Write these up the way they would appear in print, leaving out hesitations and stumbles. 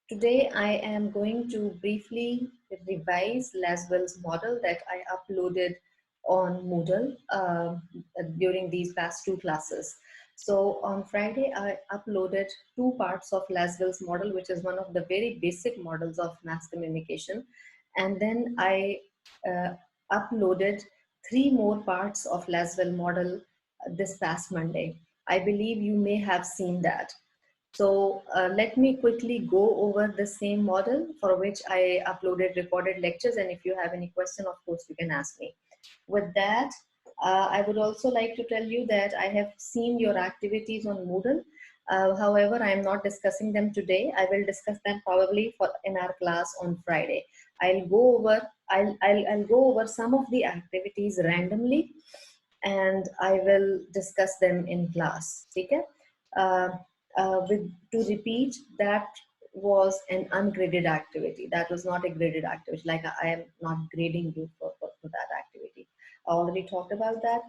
Today I am going to briefly revise Laswell's model that I uploaded on Moodle during these past two classes. So on Friday, I uploaded two parts of Laswell's model, which is one of the very basic models of mass communication. And then I uh, uploaded three more parts of Laswell model this past Monday. I believe you may have seen that. So let me quickly go over the same model for which I uploaded recorded lectures. And if you have any question, of course, you can ask me. With that, I would also like to tell you that I have seen your activities on Moodle. However, I am not discussing them today. I will discuss them probably in our class on Friday. I'll go over some of the activities randomly, and I will discuss them in class. Okay? Uh, to repeat, that was an ungraded activity. That was not a graded activity. Like I am not grading you for that activity. I already talked about that.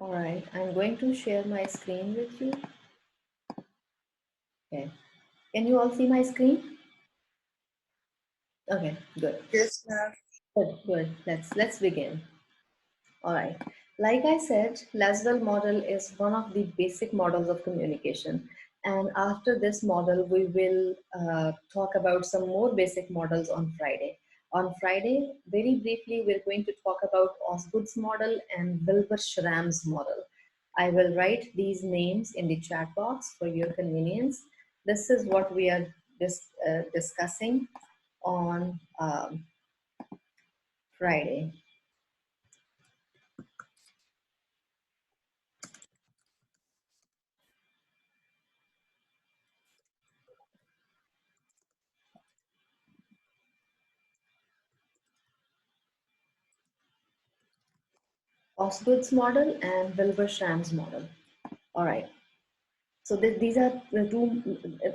All right, I'm going to share my screen with you. Okay, can you all see my screen? Okay, good. Yes, ma'am. Good. Let's begin. All right. Like I said, Laswell model is one of the basic models of communication. And after this model, we will talk about some more basic models on Friday. On Friday, very briefly, we're going to talk about Osgood's model and Wilbur-Schramm's model. I will write these names in the chat box for your convenience. This is what we are discussing on Friday. Osgood's model and Wilbur-Schramm's model. All right. So these are the two,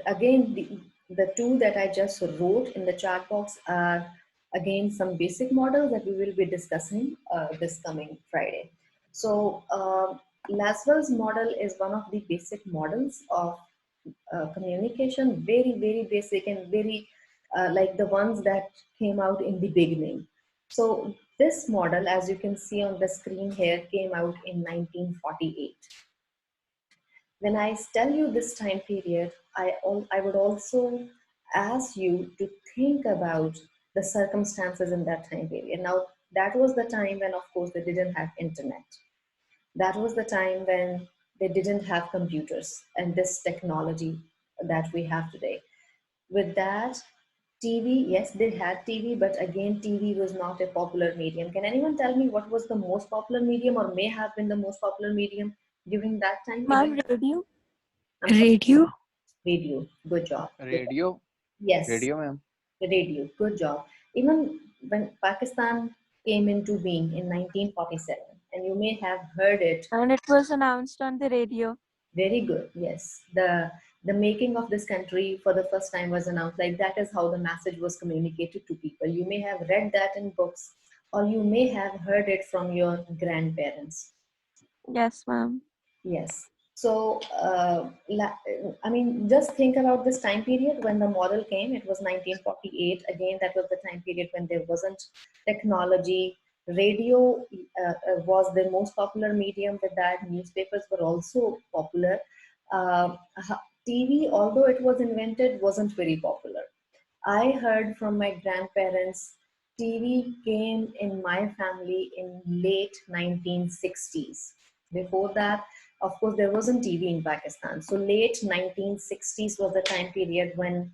again, the two that I just wrote in the chat box are, again, some basic models that we will be discussing this coming Friday. So Laswell's model is one of the basic models of communication, very, very basic and very like the ones that came out in the beginning. So this model, as you can see on the screen here, came out in 1948. When I tell you this time period, I would also ask you to think about the circumstances in that time period. Now, that was the time when, of course, they didn't have internet. That was the time when they didn't have computers and this technology that we have today. With that, TV, yes, they had TV, but again, TV was not a popular medium. Can anyone tell me what was the most popular medium or may have been the most popular medium during that time? Ma'am, Even radio? I'm sorry, Radio? radio. Good job. Good job. Radio, Yes, radio, ma'am. the radio. Good job. Even when Pakistan came into being in 1947, and you may have heard it. And it was announced on the radio. Very good. Yes, the making of this country for the first time was announced. Like that is how the message was communicated to people. You may have read that in books, or you may have heard it from your grandparents. Yes, ma'am. Yes. So, I mean, just think about this time period when the model came. It was 1948. Again, that was the time period when there wasn't technology. Radio was the most popular medium with that. Newspapers were also popular. Uh, TV, although it was invented, wasn't very popular. I heard from my grandparents, TV came in my family in late 1960s. Before that, of course, there wasn't TV in Pakistan. So late 1960s was the time period when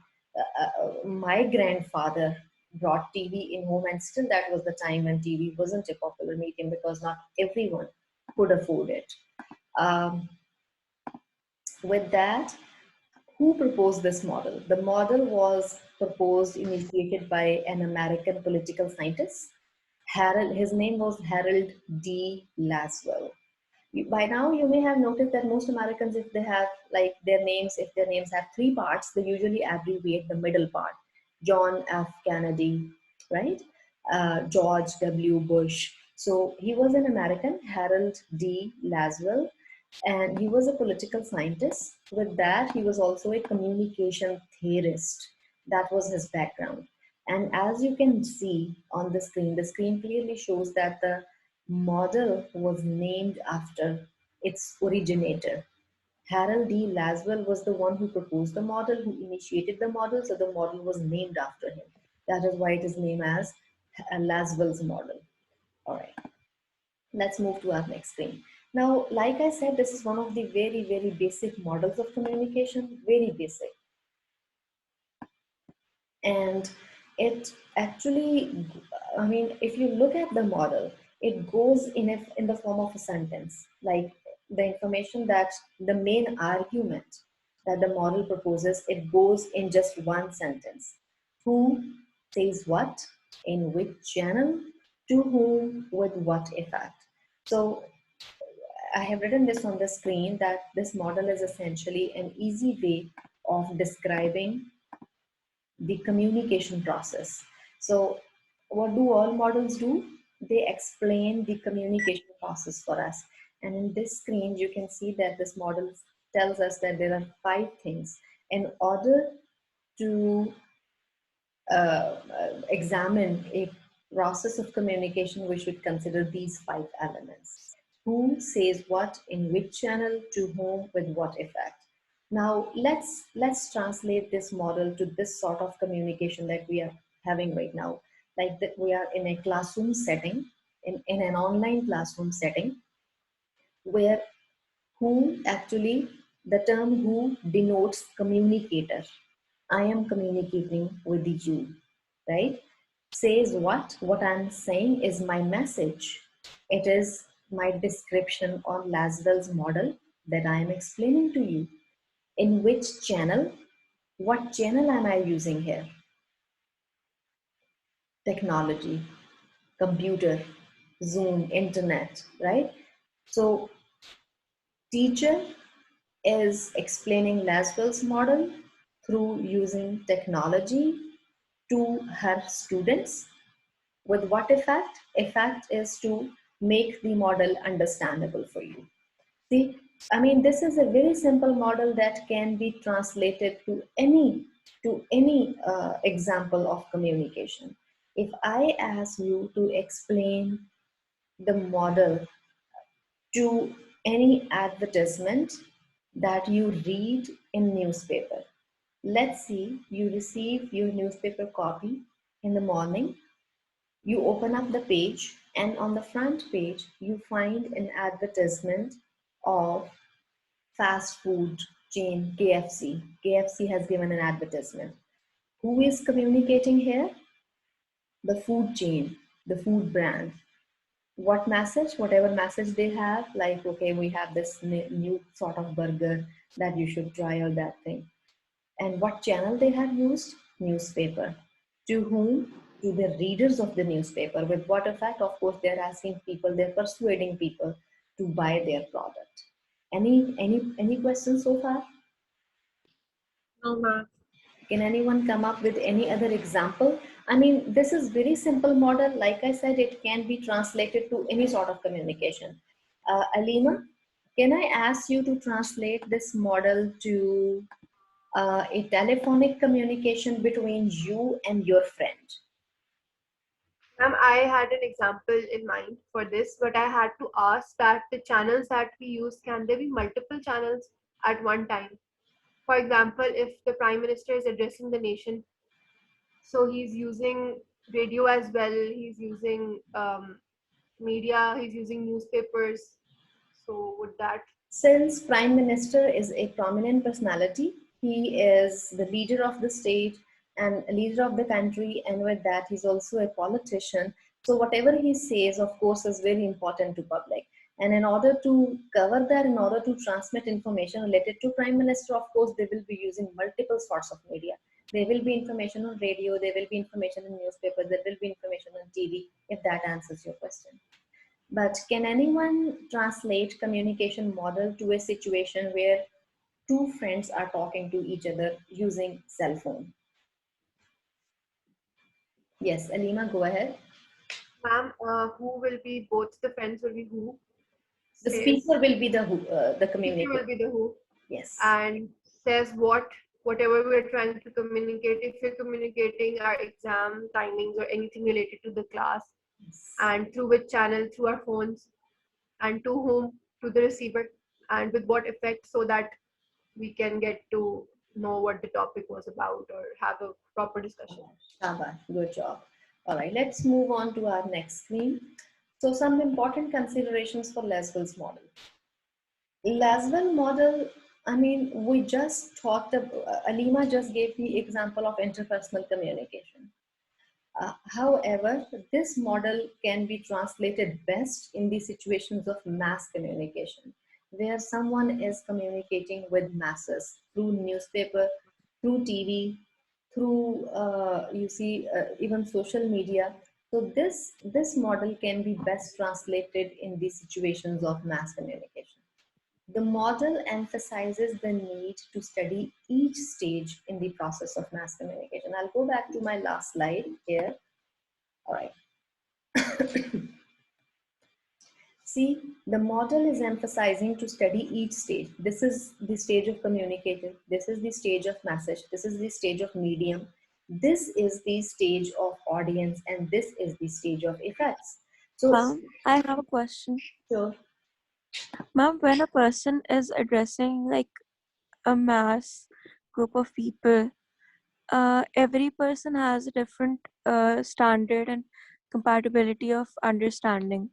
my grandfather brought TV in home, and still that was the time when TV wasn't a popular medium because not everyone could afford it. Um, with that, who proposed this model? The model was proposed, initiated by an American political scientist. His name was Harold D. Laswell. By now, you may have noticed that most Americans, if they have like if their names have three parts, they usually abbreviate the middle part. John F. Kennedy, right? George W. Bush. So he was an American, Harold D. Laswell, and he was a political scientist. With that, he was also a communication theorist. That was his background. And as you can see on the screen clearly shows that the model was named after its originator. Harold D. Laswell was the one who proposed the model, who initiated the model, so the model was named after him. That is why it is named as Laswell's model. All right, let's move to our next screen. Now, like I said, this is one of the very, very basic models of communication, very basic. And it actually, I mean, if you look at the model, it goes in the form of a sentence, like the information that the main argument that the model proposes, it goes in just one sentence. Who says what, in which channel, to whom, with what effect. So I have written this on the screen that this model is essentially an easy way of describing the communication process. So what do all models do? They explain the communication process for us. And in this screen, you can see that this model tells us that there are 5 things. In order to examine a process of communication, we should consider these 5 elements. Who says what, in which channel, to whom, with what effect. Now let's translate this model to this sort of communication that we are having right now. Like that we are in a classroom setting, in an online classroom setting, where who actually, the term who denotes communicator. I am communicating with you, right? Says what I'm saying is my message. It is my description on Laswell's model that I am explaining to you. In which channel? What channel am I using here? Technology, computer, Zoom, internet, right? So teacher is explaining Laswell's model through using technology to her students. With what effect? Effect is to make the model understandable for you. See, I mean, this is a very simple model that can be translated to any example of communication. If I ask you to explain the model to any advertisement that you read in newspaper, let's see, you receive your newspaper copy in the morning. You open up the page, and on the front page, you find an advertisement of fast food chain KFC. KFC has given an advertisement. Who is communicating here? The food chain, the food brand. What message? Whatever message they have, like, okay, we have this new sort of burger that you should try, or that thing. And what channel they have used? Newspaper. To whom? To the readers of the newspaper. With what effect? Of course, they're asking people, they're persuading people to buy their product. Any questions so far? No, ma'am. Can anyone come up with any other example? I mean, this is very simple model. Like I said, it can be translated to any sort of communication. Alima, can I ask you to translate this model to a telephonic communication between you and your friend? Ma'am, I had an example in mind for this, but I had to ask that the channels that we use, can there be multiple channels at one time? For example, if the Prime Minister is addressing the nation, so he's using radio as well, he's using media, he's using newspapers. So would that? Since Prime Minister is a prominent personality, he is the leader of the state and a leader of the country, and with that, he's also a politician. So whatever he says, of course, is very important to public. And in order to cover that, in order to transmit information related to Prime Minister, of course, they will be using multiple sorts of media. There will be information on radio, there will be information in newspapers, there will be information on TV, if that answers your question. But can anyone translate communication model to a situation where two friends are talking to each other using cell phone? Yes, Alima, go ahead. Ma'am, who will be both the friends will be who? The Says, speaker will be the speaker communicator. will be the who, Yes. and says whatever we're trying to communicate. If we're communicating our exam timings or anything related to the class, and through which channel, through our phones, and to whom, to the receiver, and with what effect, so that we can get to know what the topic was about or have a proper discussion. Shabash, good job. All right, let's move on to our next screen. So some important considerations for Laswell's model. Laswell model, I mean, we just talked about, Alima just gave the example of interpersonal communication. However, this model can be translated best in the situations of mass communication, where someone is communicating with masses through newspaper, through TV, through even social media. So this model can be best translated in the situations of mass communication. The model emphasizes the need to study each stage in the process of mass communication. I'll go back to my last slide here. All right. See, the model is emphasizing to study each stage. This is the stage of communicating. This is the stage of message. This is the stage of medium. This is the stage of audience, and this is the stage of effects. So, Ma'am, I have a question. sure. Ma'am, when a person is addressing like a mass group of people, every person has a different standard and compatibility of understanding.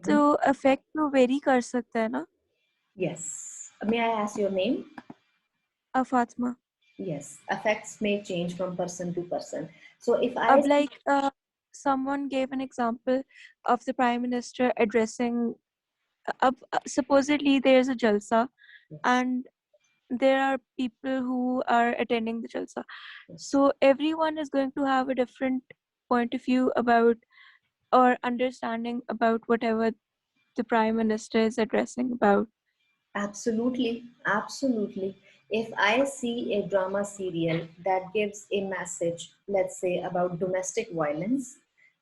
तो effect तो vary कर सकता है ना? Yes. May I ask your name? Fatma. Yes. Effects may change from person to person. So if I like someone gave an example of the Prime Minister addressing. Supposedly there's a jalsa, yes. and there are people who are attending the jalsa. Yes. So everyone is going to have a different point of view about or understanding about whatever the Prime Minister is addressing about. Absolutely, absolutely. If I see a drama serial that gives a message, let's say about domestic violence,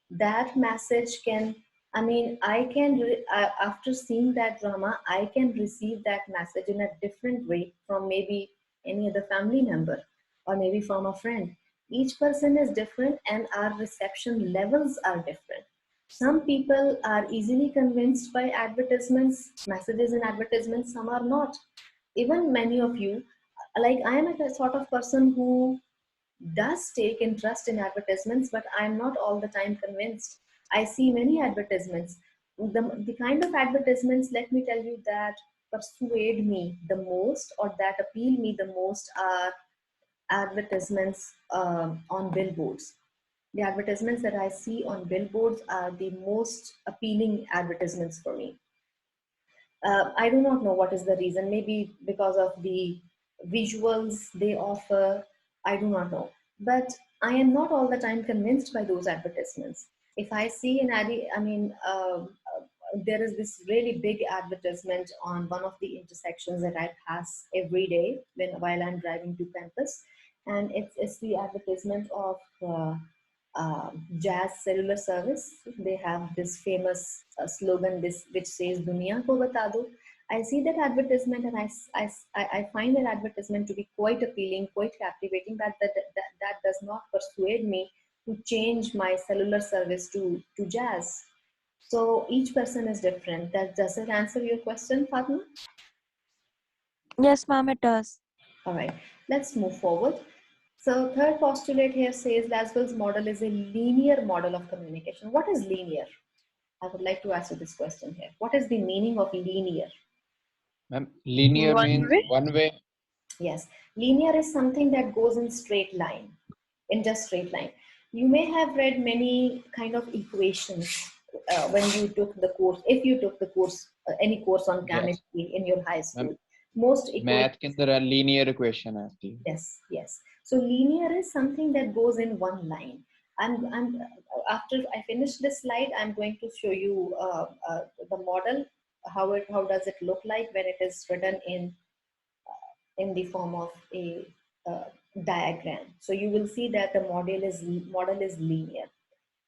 that message can, I mean, after seeing that drama, I can receive that message in a different way from maybe any other family member or maybe from a friend. Each person is different and our reception levels are different. Some people are easily convinced by advertisements, messages in advertisements, some are not. Even many of you, like I am a sort of person who does take interest in advertisements, but I'm not all the time convinced. I see many advertisements. The kind of advertisements, let me tell you, that persuade me the most or that appeal me the most are advertisements on billboards. The advertisements that I see on billboards are the most appealing advertisements for me. I do not know what is the reason. Maybe because of the visuals they offer. I do not know. But I am not all the time convinced by those advertisements. If I see an ad, there is this really big advertisement on one of the intersections that I pass every day while I'm driving to campus, and it's the advertisement of Jazz cellular service. They have this famous slogan which says "Duniya ko bata do." I see that advertisement and I find that advertisement to be quite appealing, quite captivating. That does not persuade me to change my cellular service to Jazz. So each person is different. Does it answer your question, Fatma? Yes, ma'am, it does. All right, let's move forward. So third postulate here says Laswell's model is a linear model of communication. What is linear? I would like to ask you this question here. What is the meaning of linear? Ma'am, linear means one way. Yes, linear is something that goes in straight line, in just straight line. You may have read many kind of equations when you took the course, if you took the course, any course on chemistry in your high school. Most math के अंदर linear equation आती है. Yes, yes. So linear is something that goes in one line. After I finish this slide, I'm going to show you the model, how does it look like when it is written in the form of a uh, diagram. So you will see that the model is linear.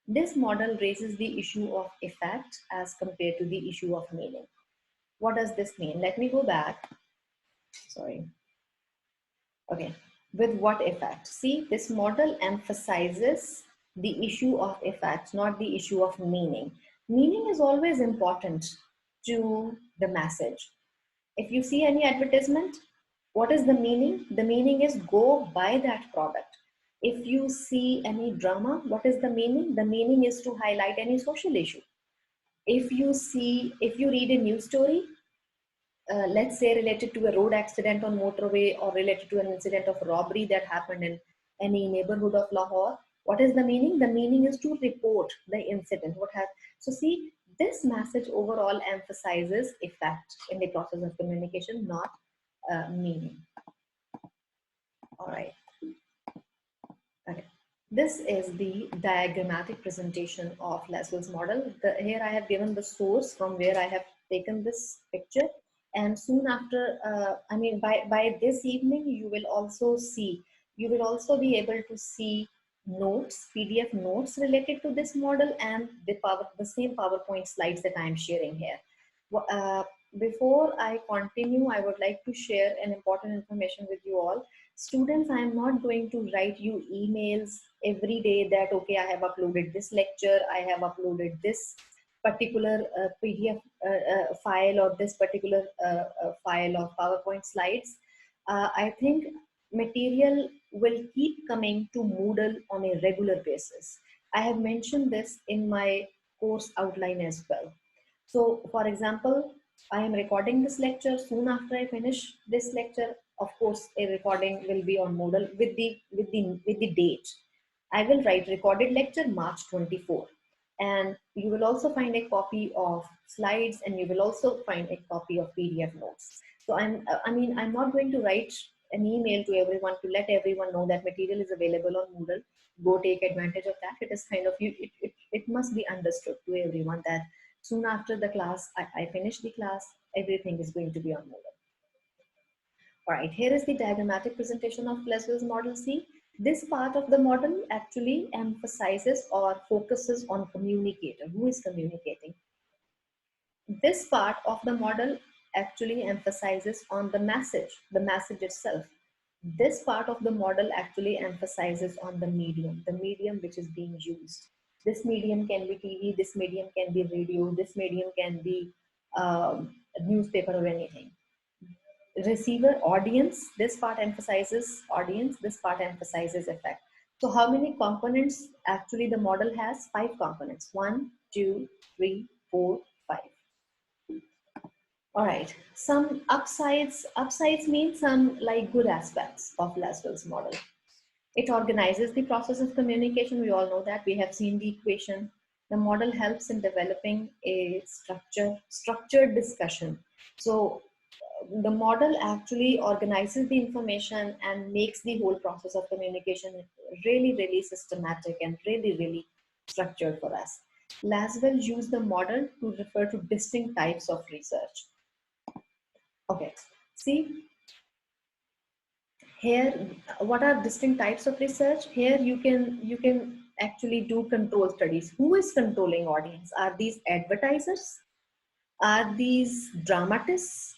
This model raises the issue of effect as compared to the issue of meaning. What does this mean? Let me go back. Sorry. Okay. With what effect? See, this model emphasizes the issue of effect, not the issue of meaning. Meaning is always important to the message. If you see any advertisement, what is the meaning? The meaning is go buy that product. If you see any drama, what is the meaning? The meaning is to highlight any social issue. If you read a news story, let's say related to a road accident on motorway or related to an incident of robbery that happened in any neighborhood of Lahore, what is the meaning? The meaning is to report the incident. So see, this message overall emphasizes effect in the process of communication, not meaning. All right. Okay. This is the diagrammatic presentation of Laswell's model. Here I have given the source from where I have taken this picture. And soon after, by this evening, you will also be able to see notes, PDF notes related to this model and the same PowerPoint slides that I am sharing here. Before I continue, I would like to share an important information with you all. Students, I am not going to write you emails every day that, okay, I have uploaded this lecture, I have uploaded this particular PDF file or this particular file of PowerPoint slides. I think material will keep coming to Moodle on a regular basis. I have mentioned this in my course outline as well. So for example, I am recording this lecture. Soon after I finish this lecture, of course, a recording will be on Moodle with the date. I will write recorded lecture March 24. And you will also find a copy of slides and you will also find a copy of PDF notes. So I'm not going to write an email to everyone to let everyone know that material is available on Moodle. Go take advantage of that. It is kind of, it must be understood to everyone that soon after the class, I finish the class, everything is going to be on Moodle. All right, here is the diagrammatic presentation of Laswell's model C. This part of the model actually emphasizes or focuses on communicator, who is communicating. This part of the model actually emphasizes on the message itself. This part of the model actually emphasizes on the medium which is being used. This medium can be TV, this medium can be radio, this medium can be newspaper or anything. Receiver, audience, this part emphasizes audience, this part emphasizes effect. So how many components actually the model has? 5 components. 1, 2, 3, 4, 5. All right, some upsides mean some like good aspects of Laswell's model. It organizes the process of communication. We all know that. We have seen the equation. The model helps in developing a structured discussion. So the model actually organizes the information and makes the whole process of communication really, really systematic and really, really structured for us. Laswell used the model to refer to distinct types of research. Okay, see here, what are distinct types of research? Here you can actually do control studies. Who is controlling audience? Are these advertisers? Are these dramatists?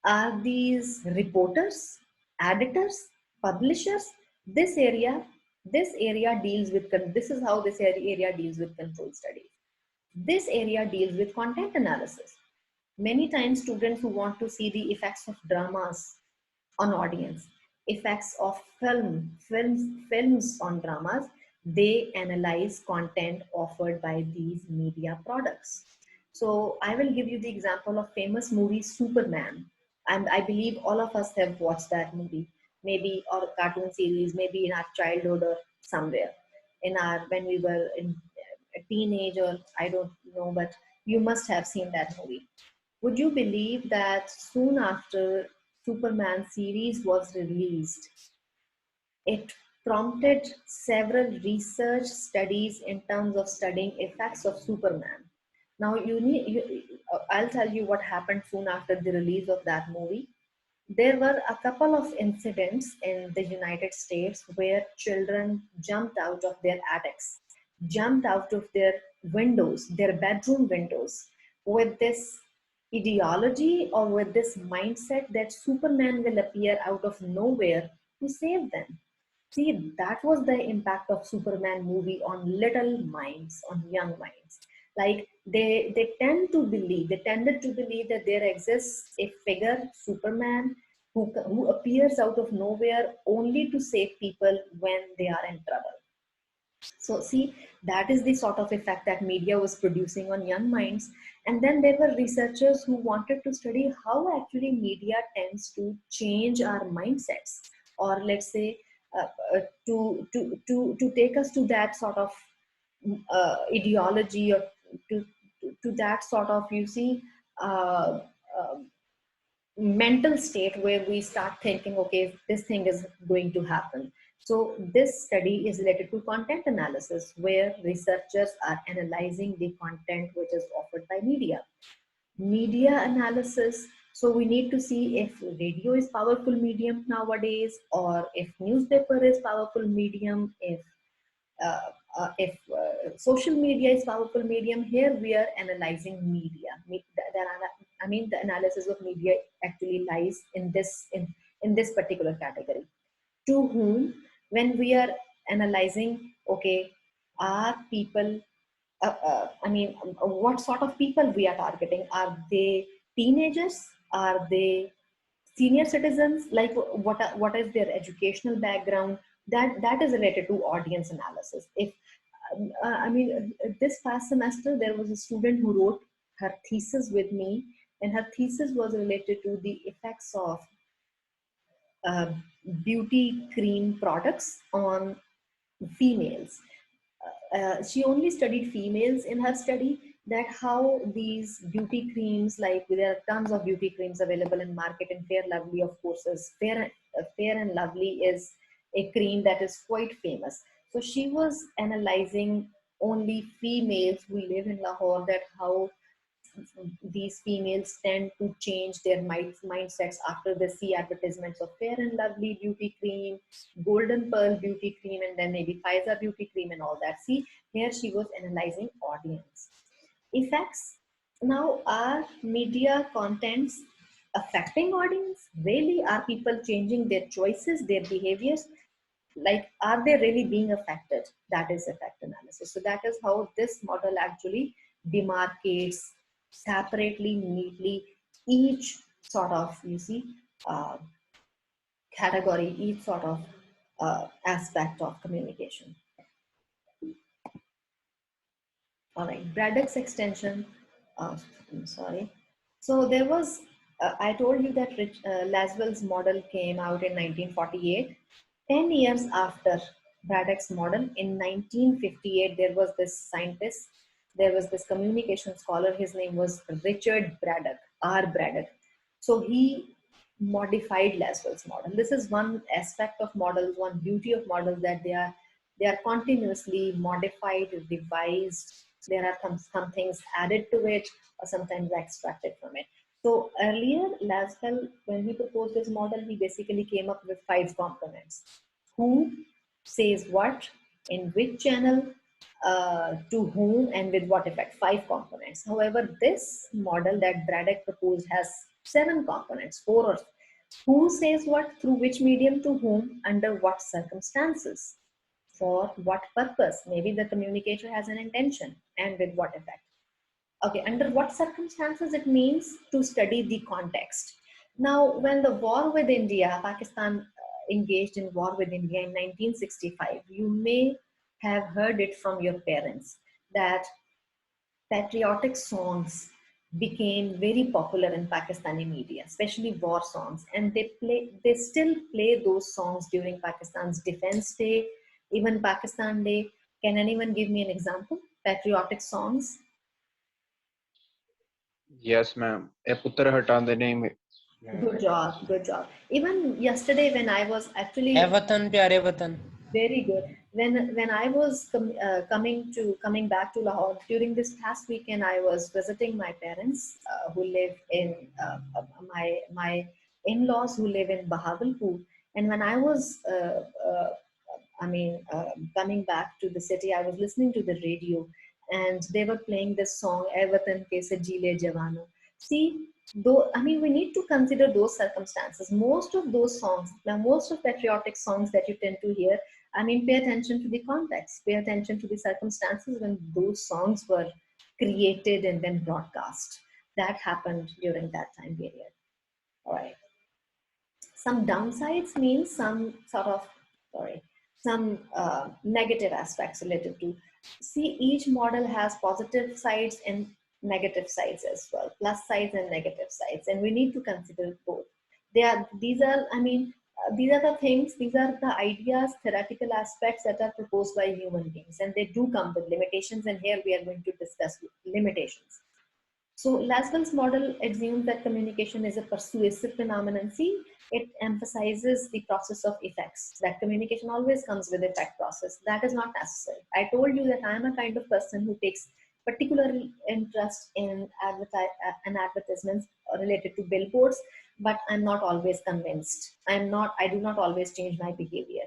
Are these reporters, editors, publishers? This area deals with, this is how this area deals with control studies. This area deals with content analysis. Many times students who want to see the effects of dramas on audience, effects of films on dramas, they analyze content offered by these media products. So I will give you the example of famous movie Superman, and I believe all of us have watched that movie, maybe, or cartoon series, maybe in our childhood or somewhere in our, when we were in a teenage, or I don't know, but you must have seen that movie. Would you believe that soon after Superman series was released, it prompted several research studies in terms of studying effects of Superman. Now, I'll tell you what happened soon after the release of that movie. There were a couple of incidents in the United States where children jumped out of their attics, jumped out of their windows, their bedroom windows, with this ideology or with this mindset that Superman will appear out of nowhere to save them. See, that was the impact of Superman movie on little minds, on young minds. Like they tended to believe that there exists a figure, Superman, who appears out of nowhere only to save people when they are in trouble. So see, that is the sort of effect that media was producing on young minds. And then there were researchers who wanted to study how actually media tends to change our mindsets, or let's say to take us to that sort of ideology, or to that sort of, you see, uh, uh, mental state where we start thinking, okay, this thing is going to happen. So this study is related to content analysis, where researchers are analyzing the content which is offered by media analysis. So we need to see if radio is powerful medium nowadays, or if newspaper is powerful medium, if social media is powerful medium. Here we are analyzing media. I mean, the analysis of media actually lies in this particular category. To whom, when we are analyzing, okay, are people, what sort of people we are targeting? Are they teenagers? Are they senior citizens? Like what is their educational background? That is related to audience analysis. If this past semester there was a student who wrote her thesis with me, and her thesis was related to the effects of uh, beauty cream products on females. She only studied females in her study, that how these beauty creams, like there are tons of beauty creams available in market, and Fair Lovely, of course, is Fair and Lovely is a cream that is quite famous. So she was analyzing only females who live in Lahore, that how these females tend to change their mindsets after they see advertisements of Fair and Lovely beauty cream, Golden Pearl beauty cream, and then maybe Pfizer beauty cream and all that. See, here she was analyzing audience effects. Now, are media contents affecting audience? Really, are people changing their choices, their behaviors? Like, are they really being affected? That is effect analysis. So that is how this model actually demarcates separately, neatly, each sort of, you see, uh, category, each sort of aspect of communication. All right, Braddock's extension. I'm sorry. So there was, I told you that Laswell's model came out in 1948. 10 years after Braddock's model, in 1958, there was this scientist, there was this communication scholar, his name was Richard Braddock, R. Braddock. So he modified Laswell's model. This is one aspect of models, one beauty of models, that they are continuously modified, revised. There are some things added to it, or sometimes extracted from it. So earlier, Laswell, when he proposed this model, he basically came up with 5 components. Who says what, in which channel, to whom, and with what effect. 5 components. However, this model that Braddock proposed has 7 components. 4 or who says what, through which medium, to whom, under what circumstances, for what purpose. Maybe the communicator has an intention, and with what effect. Okay, under what circumstances, it means to study the context. Now, when the war with India, Pakistan engaged in war with India in 1965, you may have heard it from your parents that patriotic songs became very popular in Pakistani media, especially war songs, and they still play those songs during Pakistan's Defense Day, even Pakistan Day. Can anyone give me an example? Patriotic songs. Yes, ma'am. A putra hatande nahi. Good job, good job. Even yesterday when I was actually, है वतन प्यारे वतन. Very good. When I was coming back to Lahore during this past weekend, I was visiting my parents who live in my in-laws who live in Bahawalpur. And when I was coming back to the city, I was listening to the radio, and they were playing this song "Ae Watan Ke Sajile Jawano." See, though I mean, we need to consider those circumstances. Most of those songs, now most of patriotic songs that you tend to hear, I mean, pay attention to the context, pay attention to the circumstances when those songs were created and then broadcast. That happened during that time period. All right. Some downsides means some sort of, sorry, some negative aspects related to. See, each model has positive sides and negative sides as well, plus sides and negative sides, and we need to consider both. These are the things, these are the ideas, theoretical aspects that are proposed by human beings, and they do come with limitations, and here we are going to discuss limitations. So Laswell's model assumes that communication is a persuasive phenomenon. See, it emphasizes the process of effects, that communication always comes with effect process. That is not necessary. I told you that I am a kind of person who takes particular interest in advertisements related to billboards, but I'm not always convinced. I do not always change my behavior.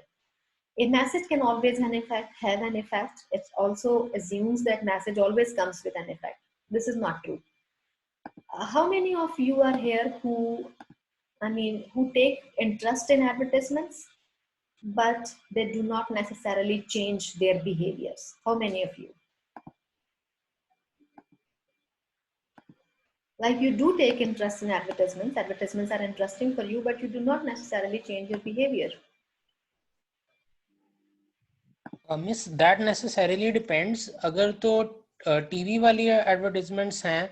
A message can always have an effect. It also assumes that message always comes with an effect. This is not true. How many of you are here who take interest in advertisements, but they do not necessarily change their behaviors? How many of you? Like, you do take interest in advertisements are interesting for you, but you do not necessarily change your behavior. Miss that necessarily depends. अगर तो TV वाली advertisements हैं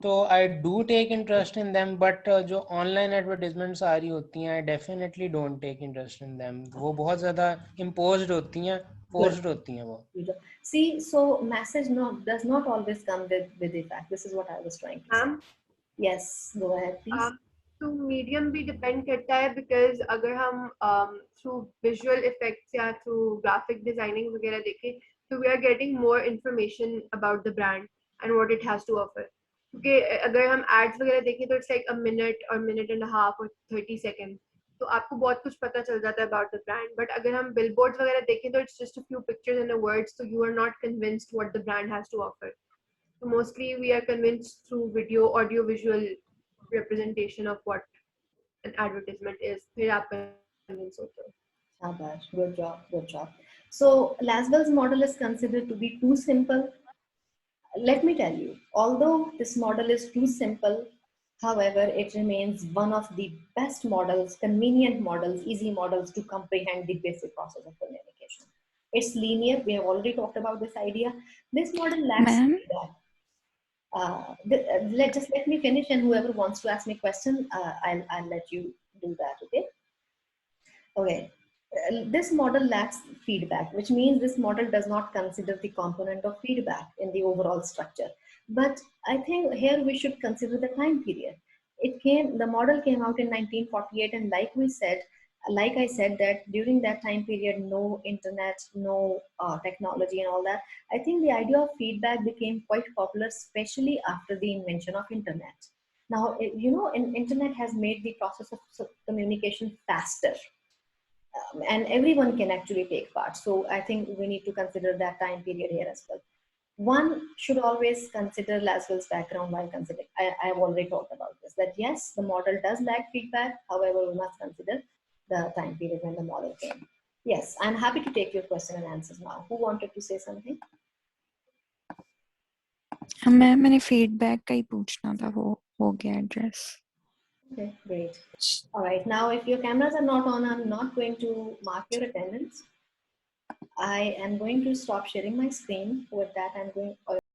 तो I do take interest in them, but जो online advertisements आ रही होती हैं I definitely don't take interest in them. वो बहुत ज़्यादा इम्पोज्ड होती हैं, फोर्स्ड होती हैं वो. See, so message does not always come with effect. This is what I was trying to say. Yes, go ahead, please. तो मीडियम भी डिपेंड करता है, बिकॉज अगर हम थ्रू विजुअल इफेक्ट्स या थ्रू ग्राफिक डिजाइनिंग वगैरह देखें तो we are getting more information about the brand and what it has to offer. क्योंकि अगर हम एड्स वगैरह देखें तो इट्स लाइक अ मिनट और मिनट एंड हाफ और 30 सेकेंड, तो आपको बहुत कुछ पता चल जाता है अबाउट द ब्रांड. बट अगर हम बिलबोर्ड्स वगैरह देखें तो it's just a few pictures and words, तो you are not convinced what the brand has to offer. So mostly we are convinced through video, audio, visual representation of what an advertisement is. फिर आप convince होते हो. Shabash, good job, good job. So Laswell's model is considered to be too simple. Let me tell you, although this model is too simple, however, it remains one of the best models, convenient models, easy models to comprehend the basic process of communication. It's linear. We have already talked about this idea. This model lacks feedback. Let me finish, and whoever wants to ask me a question, I'll let you do that. Okay. This model lacks feedback, which means this model does not consider the component of feedback in the overall structure. But I think here we should consider the time period. The model came out in 1948, and like I said, that during that time period, no internet, no technology and all that. I think the idea of feedback became quite popular, especially after the invention of internet. Now, internet has made the process of communication faster. And everyone can actually take part. So I think we need to consider that time period here as well. One should always consider Laswell's background while considering. I've already talked about this, that yes, the model does lack feedback. However, we must consider the time period when the model came. Yes, I'm happy to take your question and answers now. Who wanted to say something? मैंने feedback का ही पूछना था, वो हो गया address. Okay, great. All right, now if your cameras are not on, I'm not going to mark your attendance. I am going to stop sharing my screen. With that, I'm going